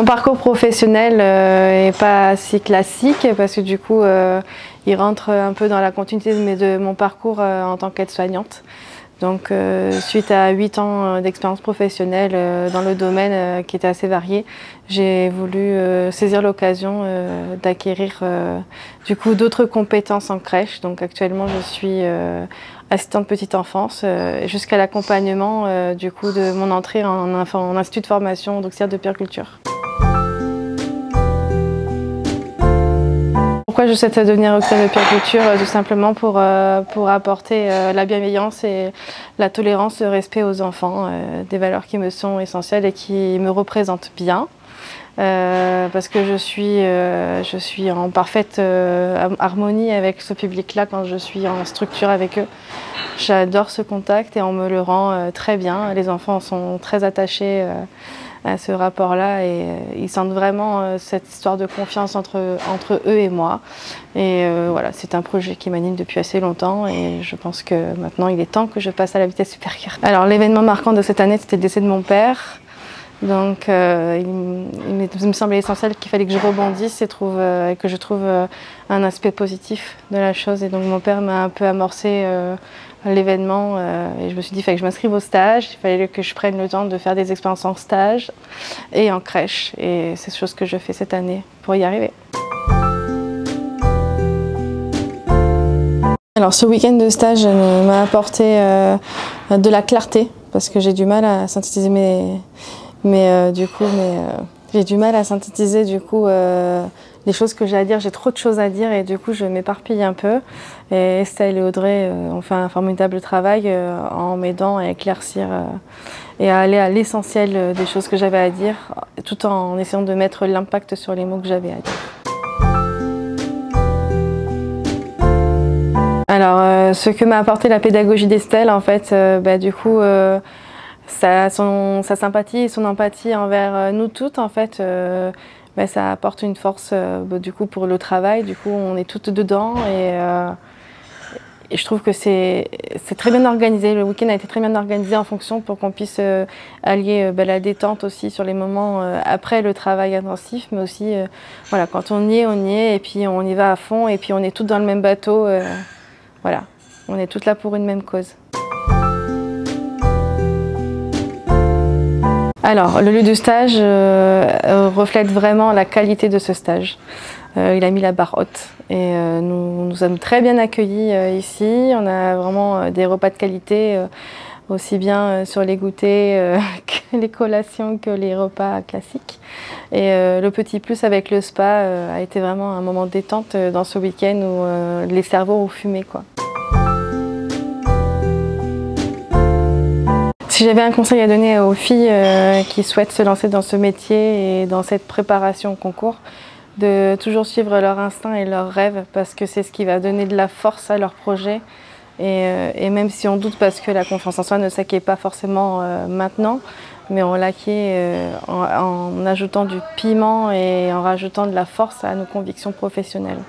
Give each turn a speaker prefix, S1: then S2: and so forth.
S1: Mon parcours professionnel n'est pas si classique parce que du coup il rentre un peu dans la continuité de mon parcours en tant qu'aide-soignante. Donc suite à 8 ans d'expérience professionnelle dans le domaine qui était assez varié, j'ai voulu saisir l'occasion d'acquérir du coup d'autres compétences en crèche. Donc actuellement je suis assistante petite enfance jusqu'à l'accompagnement du coup de mon entrée en institut de formation d'auxiliaire de puériculture. Pourquoi je souhaite devenir auxiliaire de puériculture? Tout simplement pour apporter la bienveillance et la tolérance, le respect aux enfants, des valeurs qui me sont essentielles et qui me représentent bien. Parce que je suis en parfaite harmonie avec ce public-là quand je suis en structure avec eux. J'adore ce contact et on me le rend très bien. Les enfants sont très attachés à ce rapport-là et ils sentent vraiment cette histoire de confiance entre eux et moi. Et voilà, c'est un projet qui m'anime depuis assez longtemps et je pense que maintenant il est temps que je passe à la vitesse supérieure. Alors l'événement marquant de cette année, c'était le décès de mon père. Donc il me semblait essentiel qu'il fallait que je rebondisse et que je trouve un aspect positif de la chose. Et donc mon père m'a un peu amorcé l'événement et je me suis dit qu'il fallait que je m'inscrive au stage, il fallait que je prenne le temps de faire des expériences en stage et en crèche. Et c'est chose que je fais cette année pour y arriver. Alors ce week-end de stage m'a apporté de la clarté parce que j'ai du mal à synthétiser j'ai du mal à synthétiser les choses que j'ai à dire. J'ai trop de choses à dire et du coup je m'éparpille un peu. Et Estelle et Audrey ont fait un formidable travail en m'aidant à éclaircir et à aller à l'essentiel des choses que j'avais à dire, tout en essayant de mettre l'impact sur les mots que j'avais à dire. Alors ce que m'a apporté la pédagogie d'Estelle, en fait, du coup, sa sympathie et son empathie envers nous toutes, en fait, ça apporte une force du coup pour le travail. Du coup, on est toutes dedans et je trouve que c'est très bien organisé. Le week-end a été très bien organisé en fonction pour qu'on puisse allier la détente aussi sur les moments après le travail intensif, mais aussi voilà, quand on y est et puis on y va à fond et puis on est toutes dans le même bateau. Voilà, on est toutes là pour une même cause. Alors, le lieu de stage reflète vraiment la qualité de ce stage. Il a mis la barre haute et nous sommes très bien accueillis ici. On a vraiment des repas de qualité, aussi bien sur les goûters que les collations que les repas classiques. Et le petit plus avec le spa a été vraiment un moment de détente dans ce week-end où les cerveaux ont fumé, quoi. Si j'avais un conseil à donner aux filles qui souhaitent se lancer dans ce métier et dans cette préparation au concours, de toujours suivre leur instinct et leurs rêves parce que c'est ce qui va donner de la force à leur projet. Et même si on doute parce que la confiance en soi ne s'acquiert pas forcément maintenant, mais on l'acquiert en ajoutant du piment et en rajoutant de la force à nos convictions professionnelles.